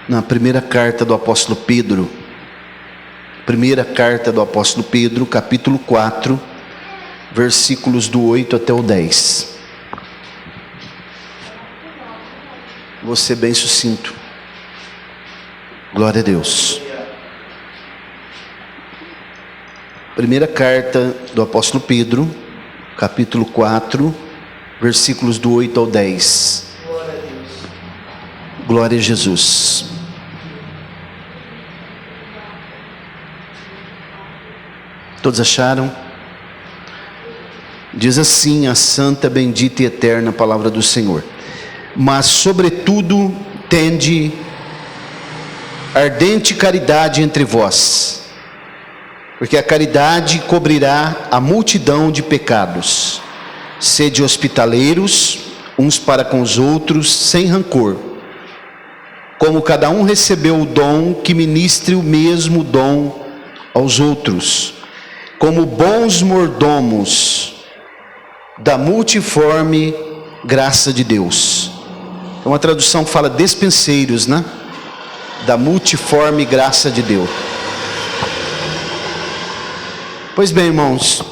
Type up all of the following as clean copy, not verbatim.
na primeira carta do apóstolo Pedro. Primeira carta do apóstolo Pedro, capítulo 4, versículos do 8 até o 10. Vou ser bem sucinto. Glória a Deus. Primeira carta do apóstolo Pedro, capítulo 4, versículos do 8 ao 10. Glória a Jesus. Todos acharam? Diz assim a santa, bendita e eterna palavra do Senhor: mas sobretudo tende ardente caridade entre vós, porque a caridade cobrirá a multidão de pecados. Sede hospitaleiros uns para com os outros, sem rancor. Como cada um recebeu o dom, que ministre o mesmo dom aos outros, como bons mordomos da multiforme graça de Deus. É uma tradução que fala despenseiros, né? Da multiforme graça de Deus. Pois bem, irmãos,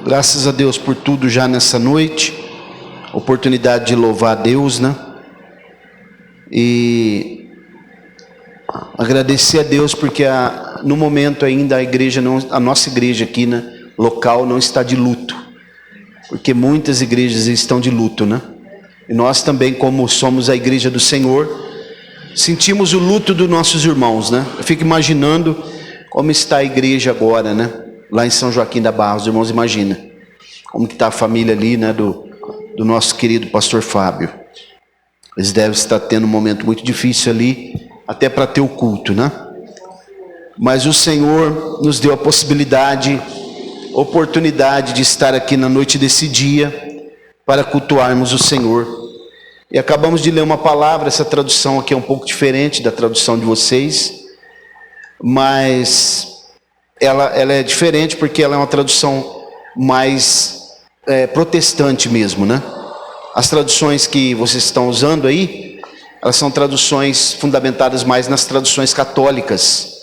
graças a Deus por tudo já nessa noite, oportunidade de louvar a Deus, né? E agradecer a Deus porque no momento ainda a nossa igreja aqui, né, local, não está de luto, porque muitas igrejas estão de luto, né? E nós também, como somos a igreja do Senhor, sentimos o luto dos nossos irmãos, né? Eu fico imaginando como está a igreja agora, né? Lá em São Joaquim da Barra, os irmãos imaginam como que está a família ali, né? Do nosso querido pastor Fábio. Eles devem estar tendo um momento muito difícil ali, até para ter o culto, né? Mas o Senhor nos deu a oportunidade de estar aqui na noite desse dia, para cultuarmos o Senhor. E acabamos de ler uma palavra, essa tradução aqui é um pouco diferente da tradução de vocês, mas ela é diferente porque ela é uma tradução mais protestante mesmo, né? As traduções que vocês estão usando aí, elas são traduções fundamentadas mais nas traduções católicas,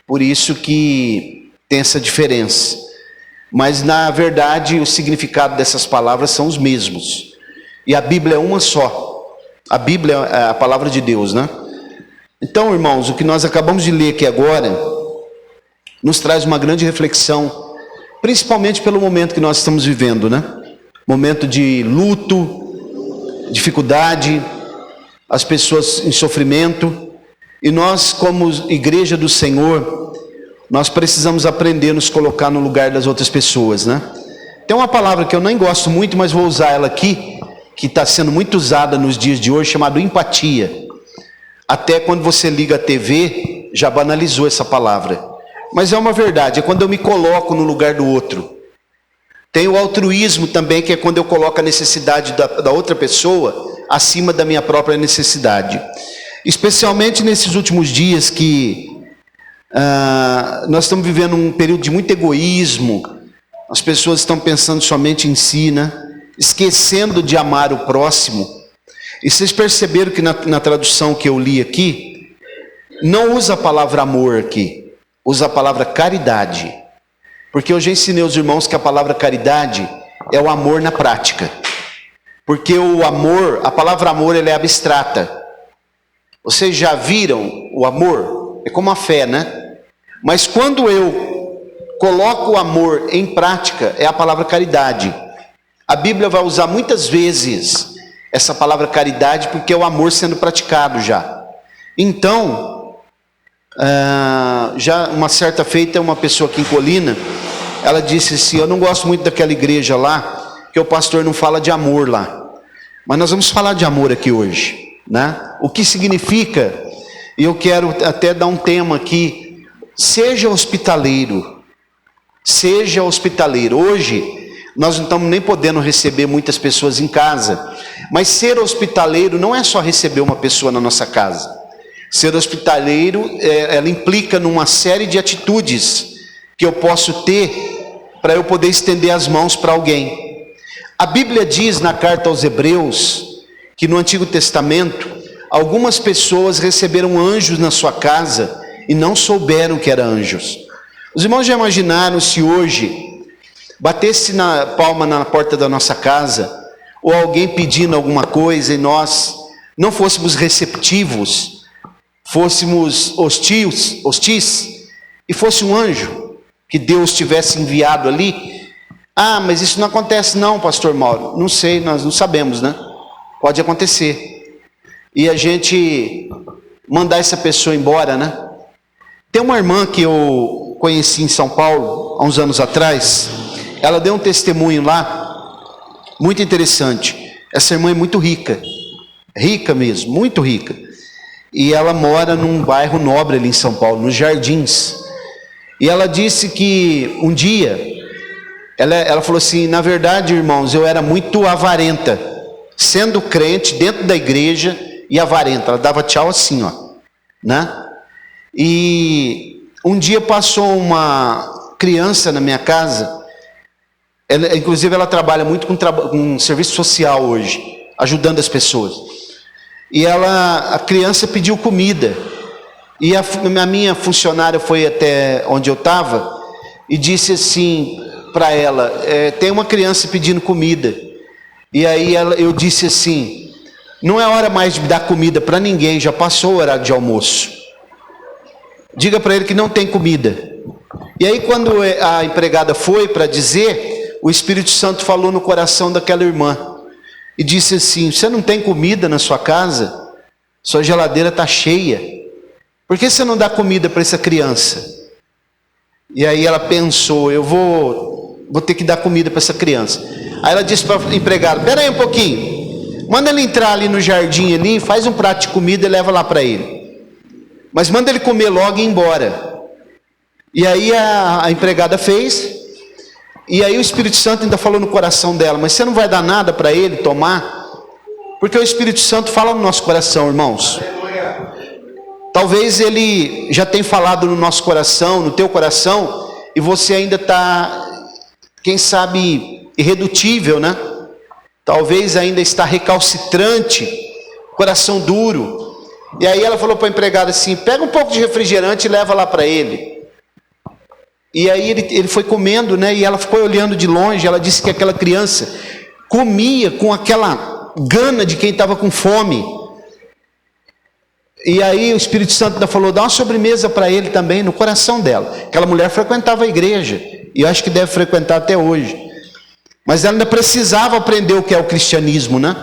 por isso que tem essa diferença. Mas na verdade o significado dessas palavras são os mesmos. E a Bíblia é uma só. A Bíblia é a palavra de Deus, né? Então, irmãos, o que nós acabamos de ler aqui agora nos traz uma grande reflexão, principalmente pelo momento que nós estamos vivendo, né? Momento de luto, dificuldade, as pessoas em sofrimento. E nós, como igreja do Senhor, nós precisamos aprender a nos colocar no lugar das outras pessoas, né? Tem uma palavra que eu nem gosto muito, mas vou usar ela aqui, que está sendo muito usada nos dias de hoje, chamada empatia. Até quando você liga a TV, já banalizou essa palavra. Mas é uma verdade, é quando eu me coloco no lugar do outro. Tem o altruísmo também, que é quando eu coloco a necessidade da outra pessoa acima da minha própria necessidade. Especialmente nesses últimos dias que nós estamos vivendo um período de muito egoísmo. As pessoas estão pensando somente em si, né? Esquecendo de amar o próximo. E vocês perceberam que na tradução que eu li aqui, não usa a palavra amor aqui, usa a palavra caridade. Porque eu já ensinei aos irmãos que a palavra caridade é o amor na prática. Porque o amor, a palavra amor, ela é abstrata. Vocês já viram o amor? É como a fé, né? Mas quando eu coloco o amor em prática, é a palavra caridade. A Bíblia vai usar muitas vezes essa palavra caridade, porque é o amor sendo praticado já. Então, já uma certa feita, uma pessoa aqui em Colina, ela disse assim: eu não gosto muito daquela igreja lá, que o pastor não fala de amor lá. Mas nós vamos falar de amor aqui hoje, né? O que significa, e eu quero até dar um tema aqui: seja hospitaleiro. Seja hospitaleiro. Hoje nós não estamos nem podendo receber muitas pessoas em casa, mas ser hospitaleiro não é só receber uma pessoa na nossa casa. Ser hospitaleiro, ela implica numa série de atitudes que eu posso ter para eu poder estender as mãos para alguém. A Bíblia diz na carta aos Hebreus que no Antigo Testamento algumas pessoas receberam anjos na sua casa e não souberam que eram anjos. Os irmãos já imaginaram se hoje batesse na palma na porta da nossa casa, ou alguém pedindo alguma coisa e nós não fôssemos receptivos, fôssemos hostis, e fosse um anjo que Deus tivesse enviado ali? Ah, mas isso não acontece não, pastor Mauro. Não sei, nós não sabemos, né? Pode acontecer. E a gente mandar essa pessoa embora, né? Tem uma irmã que eu conheci em São Paulo, há uns anos atrás. Ela deu um testemunho lá, muito interessante. Essa irmã é muito rica. Rica mesmo, muito rica. E ela mora num bairro nobre ali em São Paulo, nos Jardins. E ela disse que um dia, ela falou assim, na verdade, irmãos, eu era muito avarenta, sendo crente dentro da igreja e avarenta. Ela dava tchau assim, ó, né? E um dia passou uma criança na minha casa. Inclusive ela trabalha muito com serviço social hoje, ajudando as pessoas. E a criança pediu comida. E a minha funcionária foi até onde eu estava e disse assim para ela, tem uma criança pedindo comida. E aí eu disse assim, não é hora mais de dar comida para ninguém, já passou o horário de almoço. Diga para ele que não tem comida. E aí quando a empregada foi para dizer, o Espírito Santo falou no coração daquela irmã e disse assim, você não tem comida na sua casa? Sua geladeira está cheia. Por que você não dá comida para essa criança? E aí ela pensou, eu vou ter que dar comida para essa criança. Aí ela disse para a empregada, espera aí um pouquinho, manda ele entrar ali no jardim ali, faz um prato de comida e leva lá para ele. Mas manda ele comer logo e ir embora. E aí a empregada fez, e aí o Espírito Santo ainda falou no coração dela, mas você não vai dar nada para ele tomar? Porque o Espírito Santo fala no nosso coração, irmãos. Talvez ele já tenha falado no nosso coração, no teu coração, e você ainda está, quem sabe, irredutível, né? Talvez ainda está recalcitrante, coração duro. E aí ela falou para a empregada assim, pega um pouco de refrigerante e leva lá para ele. E aí ele foi comendo, né? E ela ficou olhando de longe, ela disse que aquela criança comia com aquela gana de quem estava com fome. E aí o Espírito Santo ainda falou, dá uma sobremesa para ele também, no coração dela. Aquela mulher frequentava a igreja, e eu acho que deve frequentar até hoje. Mas ela ainda precisava aprender o que é o cristianismo, né?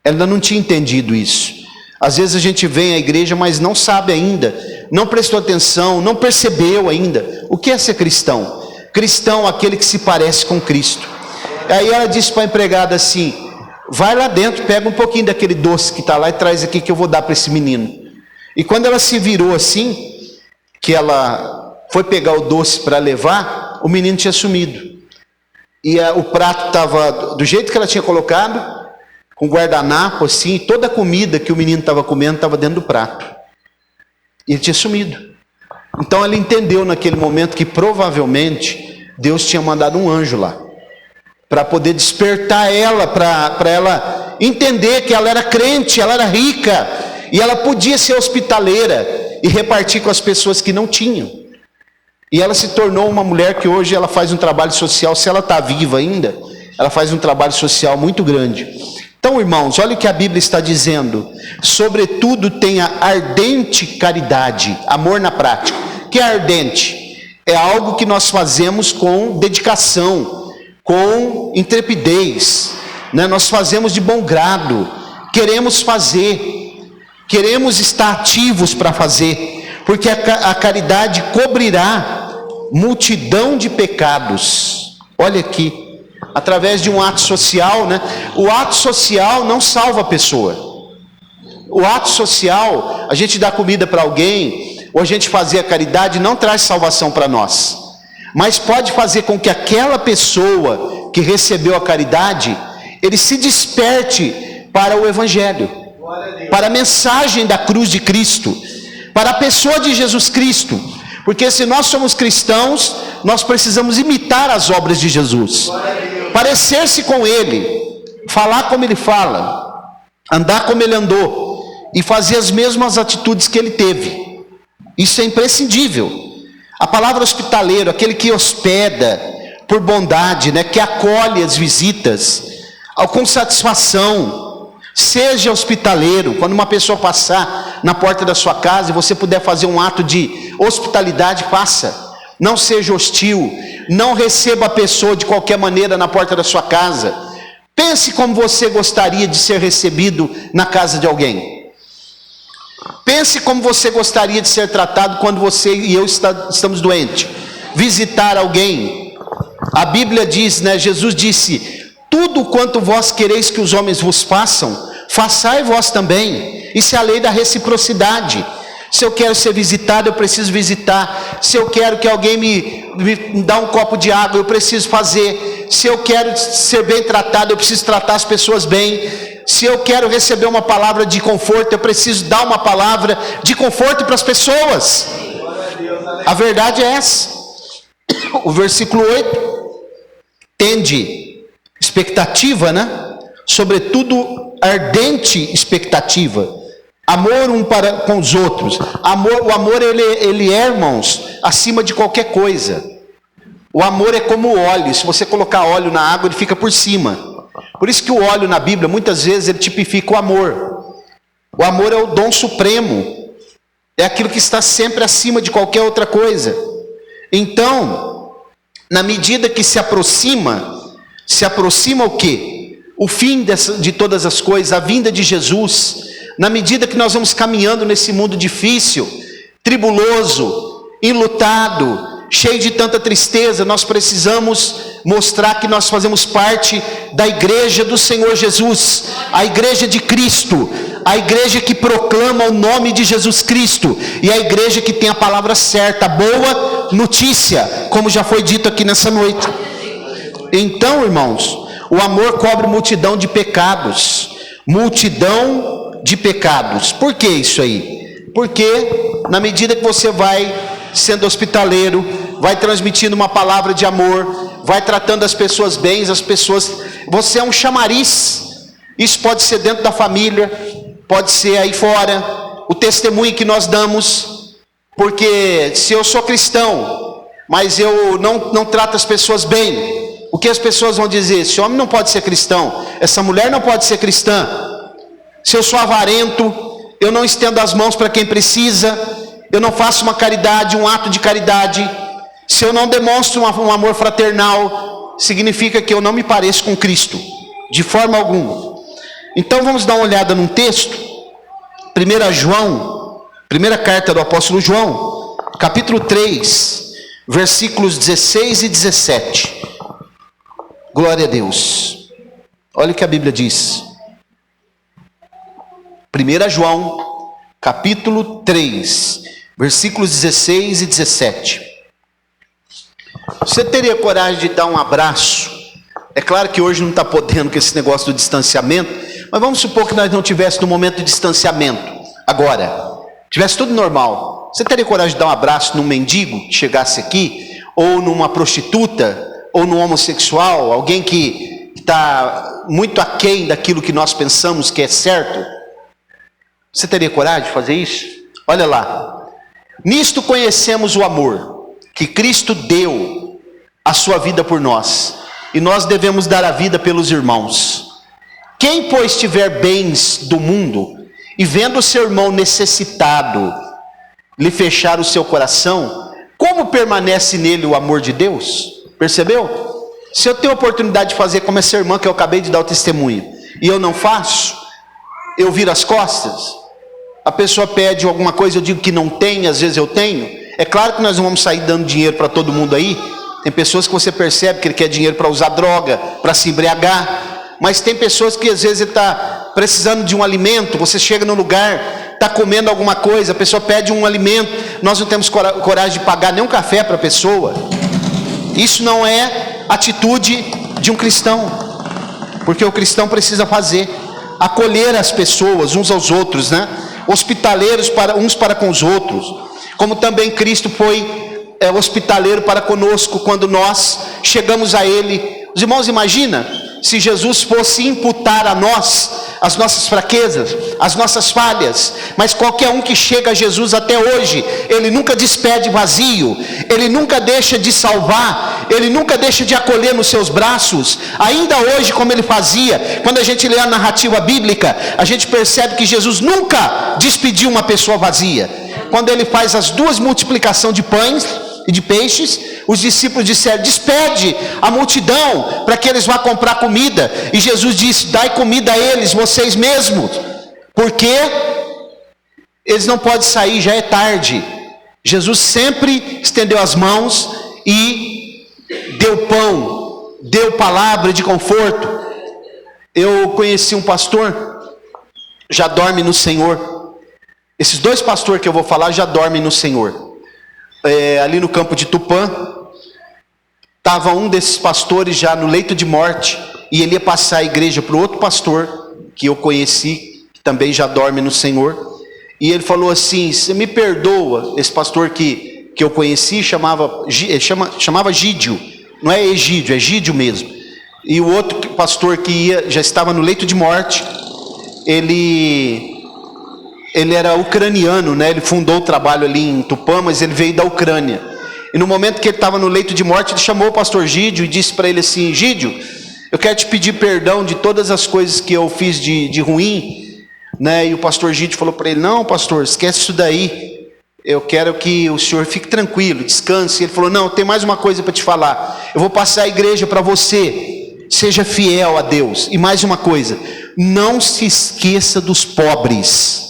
Ela ainda não tinha entendido isso. Às vezes a gente vem à igreja, mas não sabe ainda, não prestou atenção, não percebeu ainda o que é ser cristão. Cristão, aquele que se parece com Cristo. Aí ela disse para a empregada assim, vai lá dentro, pega um pouquinho daquele doce que está lá e traz aqui que eu vou dar para esse menino. E quando ela se virou assim, que ela foi pegar o doce para levar, o menino tinha sumido. E o prato estava do jeito que ela tinha colocado, com guardanapo assim, e toda a comida que o menino estava comendo estava dentro do prato. E ele tinha sumido. Então ela entendeu naquele momento que provavelmente Deus tinha mandado um anjo lá, para poder despertar ela, para ela entender que ela era crente, ela era rica, e ela podia ser hospitaleira e repartir com as pessoas que não tinham. E ela se tornou uma mulher que hoje ela faz um trabalho social, se ela está viva ainda, ela faz um trabalho social muito grande. Então, irmãos, olha o que a Bíblia está dizendo. Sobretudo tenha ardente caridade, amor na prática. O que é ardente? É algo que nós fazemos com dedicação, com intrepidez, né? Nós fazemos de bom grado, queremos fazer. Queremos estar ativos para fazer, porque a caridade cobrirá multidão de pecados. Olha aqui, através de um ato social, né? O ato social não salva a pessoa. O ato social, a gente dá comida para alguém, ou a gente fazer a caridade, não traz salvação para nós. Mas pode fazer com que aquela pessoa que recebeu a caridade, ele se desperte para o Evangelho, para a mensagem da cruz de Cristo, para a pessoa de Jesus Cristo. Porque se nós somos cristãos, nós precisamos imitar as obras de Jesus, parecer-se com Ele, falar como Ele fala, andar como Ele andou. e fazer as mesmas atitudes que ele teve. Isso é imprescindível. A palavra hospitaleiro, aquele que hospeda por bondade, né, que acolhe as visitas, com satisfação. Seja hospitaleiro. Quando uma pessoa passar na porta da sua casa e você puder fazer um ato de hospitalidade, faça. Não seja hostil. Não receba a pessoa de qualquer maneira na porta da sua casa. Pense como você gostaria de ser recebido na casa de alguém. Pense como você gostaria de ser tratado quando você e eu estamos doentes. Visitar alguém. A Bíblia diz, né? Jesus disse: tudo quanto vós quereis que os homens vos façam, façai vós também. Isso é a lei da reciprocidade. Se eu quero ser visitado, eu preciso visitar. Se eu quero que alguém me dá um copo de água, eu preciso fazer. Se eu quero ser bem tratado, eu preciso tratar as pessoas bem. Se eu quero receber uma palavra de conforto, eu preciso dar uma palavra de conforto para as pessoas. A verdade é essa. O versículo 8. Tende expectativa, né? Sobretudo ardente expectativa. Amor um para com os outros. O amor ele é, irmãos, acima de qualquer coisa. O amor é como o óleo. Se você colocar óleo na água, ele fica por cima. Por isso que o óleo na Bíblia, muitas vezes, ele tipifica o amor. O amor é o dom supremo. É aquilo que está sempre acima de qualquer outra coisa. Então, na medida que se aproxima o quê? O fim de todas as coisas, a vinda de Jesus. Na medida que nós vamos caminhando nesse mundo difícil, tribuloso, enlutado, cheio de tanta tristeza, nós precisamos mostrar que nós fazemos parte da igreja do Senhor Jesus, a igreja de Cristo, a igreja que proclama o nome de Jesus Cristo, e a igreja que tem a palavra certa, a boa notícia, como já foi dito aqui nessa noite. Então, irmãos, o amor cobre multidão de pecados. Multidão de pecados. Por que isso aí? Porque na medida que você vai sendo hospitaleiro, vai transmitindo uma palavra de amor, vai tratando as pessoas bem, você é um chamariz. Isso pode ser dentro da família, pode ser aí fora, o testemunho que nós damos. Porque se eu sou cristão, mas eu não trato as pessoas bem, o que as pessoas vão dizer? Esse homem não pode ser cristão, essa mulher não pode ser cristã. Se eu sou avarento, eu não estendo as mãos para quem precisa, eu não faço uma caridade, um ato de caridade, se eu não demonstro um amor fraternal, significa que eu não me pareço com Cristo, de forma alguma. Então vamos dar uma olhada num texto, 1 João, primeira carta do apóstolo João, capítulo 3, versículos 16 e 17. Glória a Deus. Olha o que a Bíblia diz. 1 João, capítulo 3, versículos 16 e 17. Você teria coragem de dar um abraço? É claro que hoje não está podendo com esse negócio do distanciamento, mas vamos supor que nós não tivéssemos no momento de distanciamento, agora, tivesse tudo normal. Você teria coragem de dar um abraço num mendigo que chegasse aqui? Ou numa prostituta? Ou num homossexual? Alguém que está muito aquém daquilo que nós pensamos que é certo? Você teria coragem de fazer isso? Olha lá. Nisto conhecemos o amor, que Cristo deu a sua vida por nós, e nós devemos dar a vida pelos irmãos. Quem, pois, tiver bens do mundo, e vendo o seu irmão necessitado, lhe fechar o seu coração, como permanece nele o amor de Deus? Percebeu? Se eu tenho a oportunidade de fazer como essa irmã que eu acabei de dar o testemunho, e eu não faço, eu viro as costas. A pessoa pede alguma coisa, eu digo que não tem, às vezes eu tenho. É claro que nós não vamos sair dando dinheiro para todo mundo aí. Tem pessoas que você percebe que ele quer dinheiro para usar droga, para se embriagar. Mas tem pessoas que às vezes ele está precisando de um alimento. Você chega no lugar, está comendo alguma coisa, a pessoa pede um alimento. Nós não temos coragem de pagar nem um café para a pessoa. Isso não é atitude de um cristão. Porque o cristão precisa fazer. Acolher as pessoas uns aos outros, né? Hospitaleiros uns para com os outros, como também Cristo foi hospitaleiro para conosco quando nós chegamos a Ele. Os irmãos, imagina se Jesus fosse imputar a nós as nossas fraquezas, as nossas falhas. Mas qualquer um que chega a Jesus até hoje, ele nunca despede vazio, ele nunca deixa de salvar, ele nunca deixa de acolher nos seus braços. Ainda hoje, como ele fazia, quando a gente lê a narrativa bíblica, a gente percebe que Jesus nunca despediu uma pessoa vazia. Quando ele faz as 2 multiplicações de pães e de peixes, os discípulos disseram: despede a multidão para que eles vá comprar comida. E Jesus disse: dai comida a eles, vocês mesmos, porque eles não podem sair, já é tarde. Jesus sempre estendeu as mãos e deu pão, deu palavra de conforto. Eu conheci um pastor, já dorme no Senhor. Esses 2 pastores que eu vou falar já dormem no Senhor. Ali no campo de Tupã, estava um desses pastores já no leito de morte, e ele ia passar a igreja para o outro pastor que eu conheci, que também já dorme no Senhor. E ele falou assim: você me perdoa. Esse pastor que eu conheci chamava Gídio, não é Egídio, é Gídio mesmo. E o outro pastor que já estava no leito de morte, ele era ucraniano, né? Ele fundou o trabalho ali em Tupã, mas ele veio da Ucrânia. E no momento que ele estava no leito de morte, ele chamou o pastor Gídio e disse para ele assim: Gídio, eu quero te pedir perdão de todas as coisas que eu fiz de ruim, né? E o pastor Gídio falou para ele: não, pastor, esquece isso daí, eu quero que o senhor fique tranquilo, descanse. Ele falou: não, tem mais uma coisa para te falar, eu vou passar a igreja para você, seja fiel a Deus. E mais uma coisa, não se esqueça dos pobres.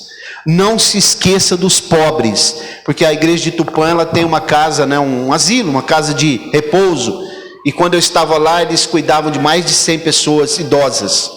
Não se esqueça dos pobres, porque a igreja de Tupã, ela tem uma casa, né, um asilo, uma casa de repouso, e quando eu estava lá, eles cuidavam de mais de 100 pessoas idosas,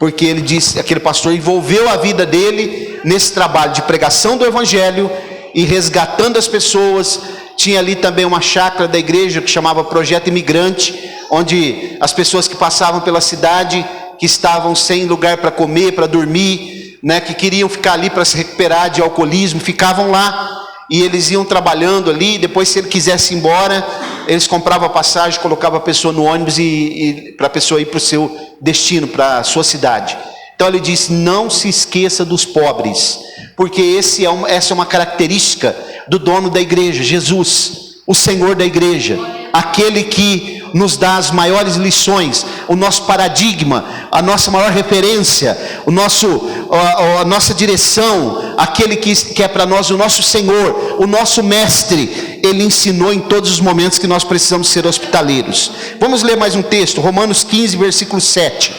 porque ele disse, aquele pastor envolveu a vida dele nesse trabalho de pregação do evangelho e resgatando as pessoas. Tinha ali também uma chácara da igreja que chamava Projeto Imigrante, onde as pessoas que passavam pela cidade, que estavam sem lugar para comer, para dormir, né, que queriam ficar ali para se recuperar de alcoolismo, ficavam lá, e eles iam trabalhando ali. Depois, se ele quisesse ir embora, eles compravam a passagem, colocavam a pessoa no ônibus e para a pessoa ir para o seu destino, para a sua cidade. Então ele disse: não se esqueça dos pobres, porque essa é uma característica do dono da igreja, Jesus, o Senhor da igreja, aquele que nos dá as maiores lições, o nosso paradigma, a nossa maior referência, a nossa direção, aquele que é para nós o nosso Senhor, o nosso mestre. Ele ensinou em todos os momentos que nós precisamos ser hospitaleiros. Vamos ler mais um texto, Romanos 15, versículo 7.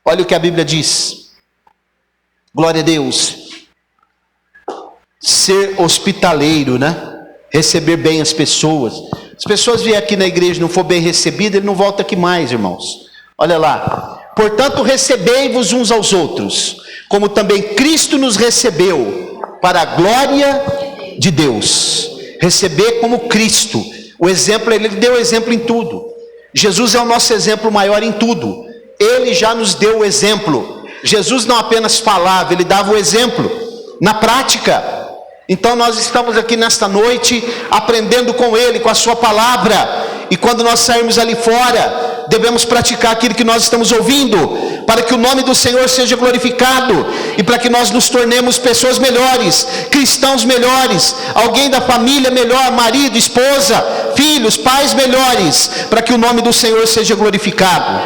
Olha o que a Bíblia diz. Glória a Deus. Ser hospitaleiro, né? Receber bem as pessoas. As pessoas vêm aqui na igreja e não for bem recebido, ele não volta aqui mais, irmãos. Olha lá. Portanto, recebei-vos uns aos outros, como também Cristo nos recebeu, para a glória de Deus. Receber como Cristo. O exemplo, ele deu exemplo em tudo. Jesus é o nosso exemplo maior em tudo. Ele já nos deu o exemplo. Jesus não apenas falava, ele dava o exemplo na prática. Então nós estamos aqui nesta noite aprendendo com Ele, com a sua palavra. E quando nós sairmos ali fora, devemos praticar aquilo que nós estamos ouvindo, para que o nome do Senhor seja glorificado e para que nós nos tornemos pessoas melhores, cristãos melhores, alguém da família melhor, marido, esposa, filhos, pais melhores, para que o nome do Senhor seja glorificado.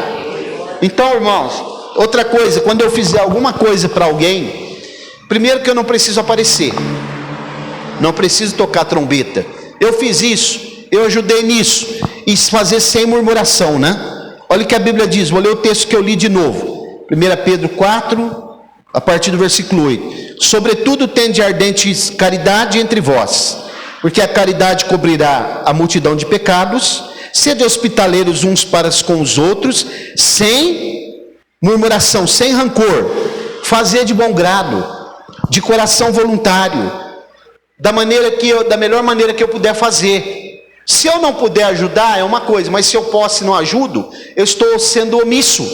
Então, irmãos, outra coisa, quando eu fizer alguma coisa para alguém, primeiro que eu não preciso aparecer, não preciso tocar trombeta. Eu fiz isso, eu ajudei nisso, e fazer sem murmuração, né? Olha o que a Bíblia diz, vou ler o texto que eu li de novo. 1 Pedro 4, a partir do versículo 8. Sobretudo tende ardente caridade entre vós, porque a caridade cobrirá a multidão de pecados. Sede hospitaleiros uns para com os outros, sem murmuração, sem rancor. Fazer de bom grado, de coração voluntário, da melhor maneira que eu puder fazer. Se eu não puder ajudar é uma coisa, mas se eu posso e não ajudo, eu estou sendo omisso.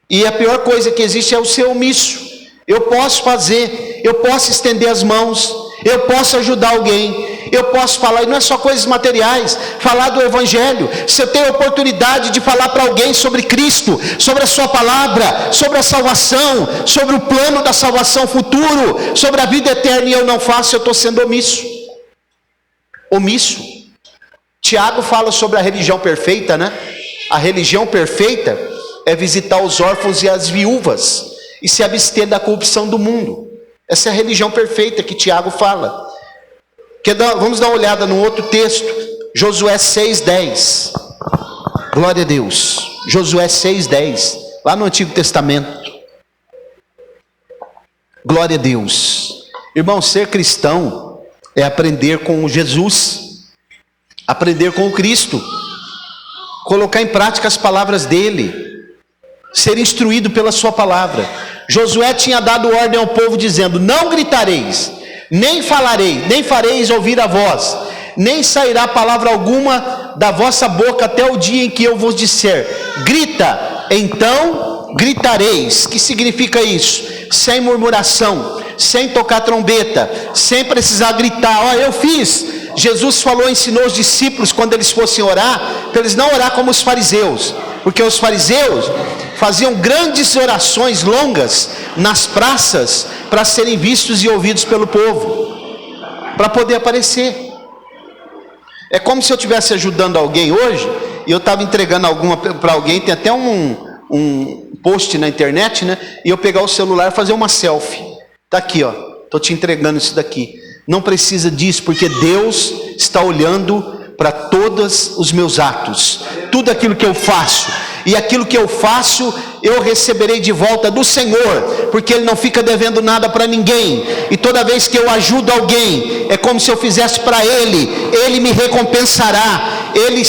E a pior coisa que existe é o ser omisso. Eu posso fazer, eu posso estender as mãos, eu posso ajudar alguém, eu posso falar, e não é só coisas materiais, falar do Evangelho. Se eu tenho a oportunidade de falar para alguém sobre Cristo, sobre a sua palavra, sobre a salvação, sobre o plano da salvação futuro, sobre a vida eterna, e eu não faço, eu estou sendo omisso. Omisso. Tiago fala sobre a religião perfeita, né? A religião perfeita é visitar os órfãos e as viúvas e se abster da corrupção do mundo. Essa é a religião perfeita que Tiago fala. Vamos dar uma olhada no outro texto, Josué 6:10. Glória a Deus. Josué 6:10, lá no Antigo Testamento. Glória a Deus. Irmão, ser cristão é aprender com Jesus, aprender com o Cristo, colocar em prática as palavras dele, ser instruído pela sua palavra. Josué tinha dado ordem ao povo dizendo: não gritareis, nem falareis, nem fareis ouvir a voz, nem sairá palavra alguma da vossa boca até o dia em que eu vos disser: grita, então gritareis. Que significa isso? Sem murmuração, sem tocar trombeta, sem precisar gritar: ó, eu fiz. Jesus falou, ensinou os discípulos quando eles fossem orar, para eles não orar como os fariseus, porque os fariseus faziam grandes orações longas nas praças para serem vistos e ouvidos pelo povo, para poder aparecer. É como se eu estivesse ajudando alguém hoje e eu estava entregando alguma para alguém, tem até um post na internet, né? E eu pegar o celular e fazer uma selfie. Tá aqui, ó. Tô te entregando isso daqui. Não precisa disso, porque Deus está olhando para todos os meus atos, tudo aquilo que eu faço. E aquilo que eu faço, eu receberei de volta do Senhor, porque Ele não fica devendo nada para ninguém. E toda vez que eu ajudo alguém, é como se eu fizesse para Ele. Ele me recompensará. Ele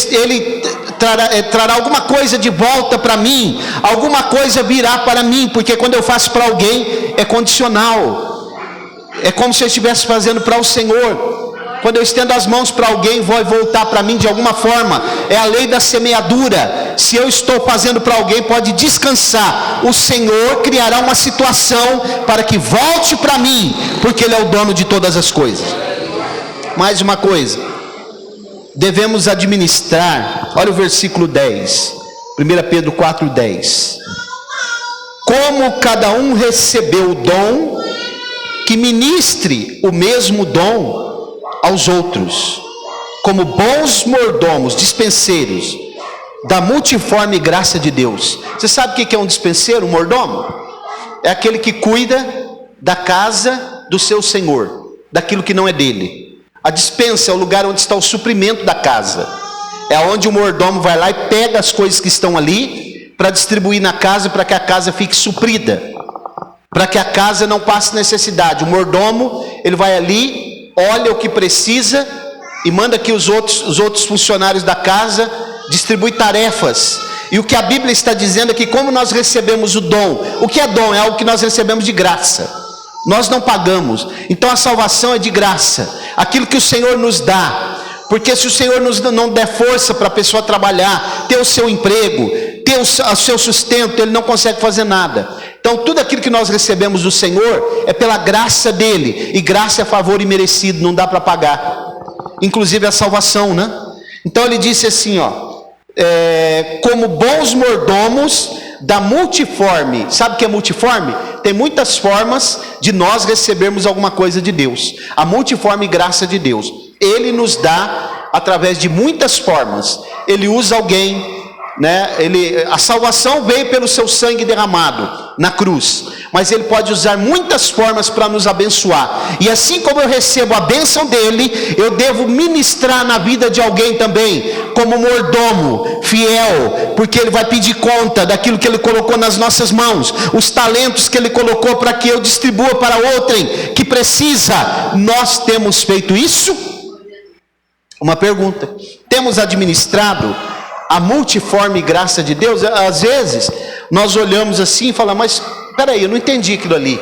trará alguma coisa de volta para mim. Alguma coisa virá para mim, porque quando eu faço para alguém, é condicional. É como se eu estivesse fazendo para o Senhor. Quando eu estendo as mãos para alguém, vai voltar para mim de alguma forma. É a lei da semeadura. Se eu estou fazendo para alguém, pode descansar. O Senhor criará uma situação para que volte para mim, porque Ele é o dono de todas as coisas. Mais uma coisa, devemos administrar. Olha o versículo 10, 1 Pedro 4:10. Como cada um recebeu o dom, que ministre o mesmo dom aos outros, como bons mordomos, dispenseiros da multiforme graça de Deus. Você sabe o que é um dispenseiro, um mordomo? É aquele que cuida da casa do seu senhor, daquilo que não é dele. A dispensa é o lugar onde está o suprimento da casa. É onde o mordomo vai lá e pega as coisas que estão ali para distribuir na casa, para que a casa fique suprida, para que a casa não passe necessidade. O mordomo, ele vai ali, olha o que precisa e manda que os outros funcionários da casa distribuem tarefas. E o que a Bíblia está dizendo é que como nós recebemos o dom, o que é dom? É algo que nós recebemos de graça, nós não pagamos. Então a salvação é de graça, aquilo que o Senhor nos dá. Porque se o Senhor não der força para a pessoa trabalhar, ter o seu emprego, ter o seu sustento, ele não consegue fazer nada. Então tudo aquilo que nós recebemos do Senhor é pela graça dele, e graça é favor imerecido, não dá para pagar, inclusive a salvação, né? Então ele disse assim, ó, como bons mordomos da multiforme. Sabe o que é multiforme? Tem muitas formas de nós recebermos alguma coisa de Deus. A multiforme graça de Deus, Ele nos dá através de muitas formas. Ele usa alguém, né? A salvação veio pelo seu sangue derramado na cruz, mas Ele pode usar muitas formas para nos abençoar. E assim como eu recebo a bênção dele, eu devo ministrar na vida de alguém também, como mordomo fiel, porque ele vai pedir conta daquilo que ele colocou nas nossas mãos, os talentos que ele colocou para que eu distribua para outrem que precisa. Nós temos feito isso? Uma pergunta: temos administrado a multiforme graça de Deus? Às vezes nós olhamos assim e falamos, mas peraí, eu não entendi aquilo ali.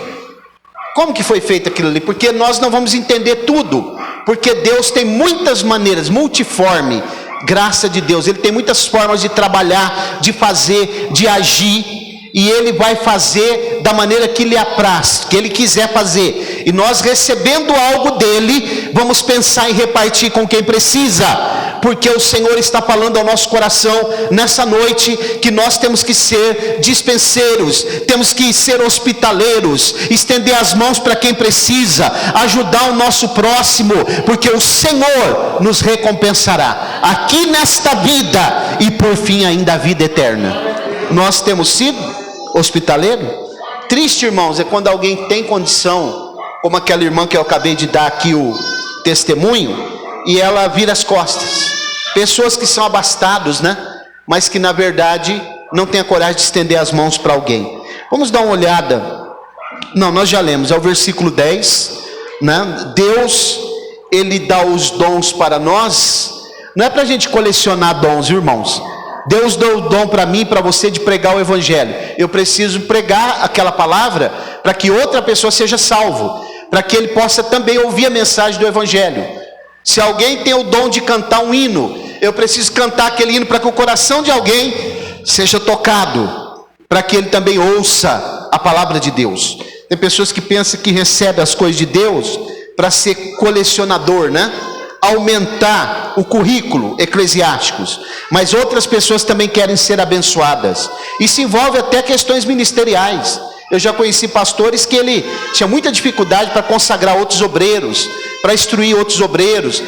Como que foi feito aquilo ali? Porque nós não vamos entender tudo, porque Deus tem muitas maneiras, multiforme graça de Deus. Ele tem muitas formas de trabalhar, de fazer, de agir, e Ele vai fazer da maneira que lhe apraz, que Ele quiser fazer. E nós, recebendo algo dele, vamos pensar em repartir com quem precisa, porque o Senhor está falando ao nosso coração nessa noite que nós temos que ser dispenseiros, temos que ser hospitaleiros, estender as mãos para quem precisa, ajudar o nosso próximo, porque o Senhor nos recompensará aqui nesta vida e por fim ainda a vida eterna. Nós temos sido hospitaleiros? Triste, irmãos, é quando alguém tem condição, como aquela irmã que eu acabei de dar aqui o testemunho, e ela vira as costas. Pessoas que são abastados, né? Mas que na verdade não tem a coragem de estender as mãos para alguém. Vamos dar uma olhada. Não, nós já lemos, é o versículo 10, né? Deus, Ele dá os dons para nós, não é para a gente colecionar dons, irmãos. Deus deu o dom para mim e para você de pregar o Evangelho. Eu preciso pregar aquela palavra para que outra pessoa seja salvo, para que ele possa também ouvir a mensagem do Evangelho. Se alguém tem o dom de cantar um hino, eu preciso cantar aquele hino para que o coração de alguém seja tocado, para que ele também ouça a palavra de Deus. Tem pessoas que pensam que recebem as coisas de Deus para ser colecionador, né? Aumentar o currículo eclesiásticos, mas outras pessoas também querem ser abençoadas. Isso envolve até questões ministeriais. Eu já conheci pastores que ele tinha muita dificuldade para consagrar outros obreiros, para instruir outros obreiros,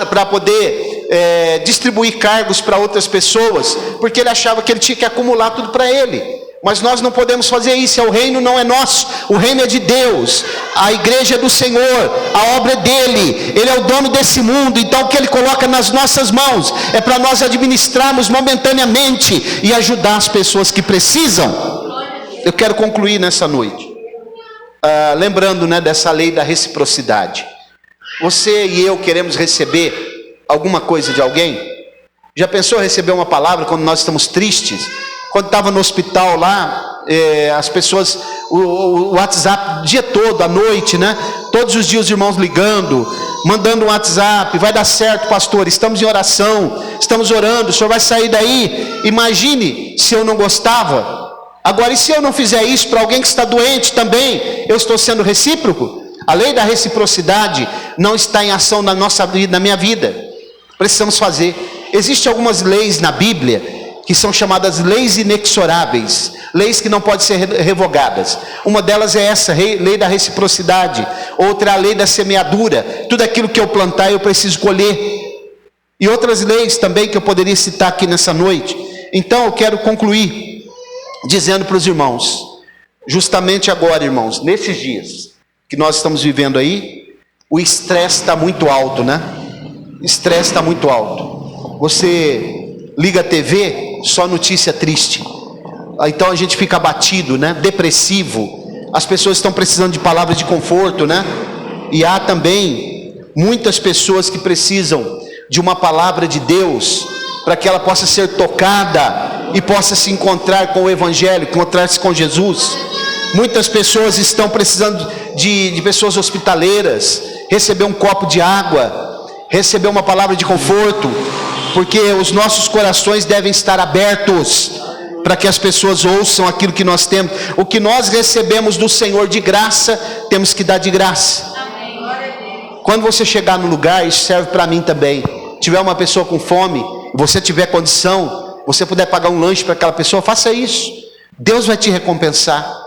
para poder distribuir cargos para outras pessoas, porque ele achava que ele tinha que acumular tudo para ele. Mas nós não podemos fazer isso, o reino não é nosso, o reino é de Deus, a igreja é do Senhor, a obra é dele, ele é o dono desse mundo, então o que ele coloca nas nossas mãos é para nós administrarmos momentaneamente e ajudar as pessoas que precisam. Eu quero concluir nessa noite, lembrando, né, dessa lei da reciprocidade. Você e eu queremos receber alguma coisa de alguém? Já pensou receber uma palavra quando nós estamos tristes? Quando estava no hospital lá, as pessoas, o WhatsApp, o dia todo, à noite, né? Todos os dias os irmãos ligando, mandando um WhatsApp, vai dar certo, pastor, estamos em oração, estamos orando, o senhor vai sair daí. Imagine se eu não gostava. Agora, e se eu não fizer isso para alguém que está doente também, eu estou sendo recíproco? A lei da reciprocidade não está em ação na nossa vida, na minha vida. Precisamos fazer. Existem algumas leis na Bíblia que são chamadas leis inexoráveis, leis que não podem ser revogadas. Uma delas é essa, lei da reciprocidade. Outra é a lei da semeadura. Tudo aquilo que eu plantar eu preciso colher. E outras leis também que eu poderia citar aqui nessa noite. Então eu quero concluir dizendo para os irmãos, justamente agora, irmãos, nesses dias que nós estamos vivendo aí, o estresse está muito alto, né? O estresse está muito alto. Você liga a TV, só notícia triste. Então a gente fica abatido, né? Depressivo. As pessoas estão precisando de palavras de conforto, né? E há também muitas pessoas que precisam de uma palavra de Deus para que ela possa ser tocada e possa se encontrar com o Evangelho, encontrar-se com Jesus. Muitas pessoas estão precisando de pessoas hospitaleiras, receber um copo de água, receber uma palavra de conforto, porque os nossos corações devem estar abertos para que as pessoas ouçam aquilo que nós temos. O que nós recebemos do Senhor de graça, temos que dar de graça. Quando você chegar no lugar, isso serve para mim também. Tiver uma pessoa com fome, você tiver condição, você puder pagar um lanche para aquela pessoa, faça isso. Deus vai te recompensar.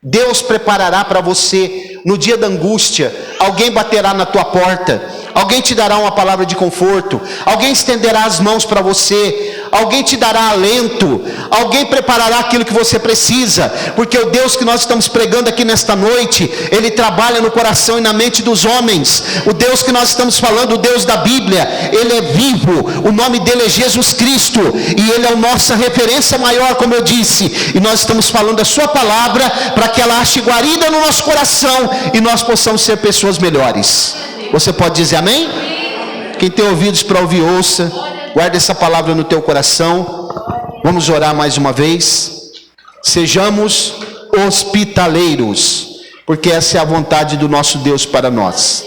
Deus preparará para você no dia da angústia. Alguém baterá na tua porta, alguém te dará uma palavra de conforto, alguém estenderá as mãos para você, alguém te dará alento, alguém preparará aquilo que você precisa, porque o Deus que nós estamos pregando aqui nesta noite, Ele trabalha no coração e na mente dos homens. O Deus que nós estamos falando, o Deus da Bíblia, Ele é vivo, o nome dEle é Jesus Cristo, e Ele é a nossa referência maior, como eu disse, e nós estamos falando a sua palavra, para que ela ache guarida no nosso coração, e nós possamos ser pessoas melhores. Você pode dizer amém? Quem tem ouvidos para ouvir, ouça. Guarda essa palavra no teu coração. Vamos orar mais uma vez. Sejamos hospitaleiros, porque essa é a vontade do nosso Deus para nós.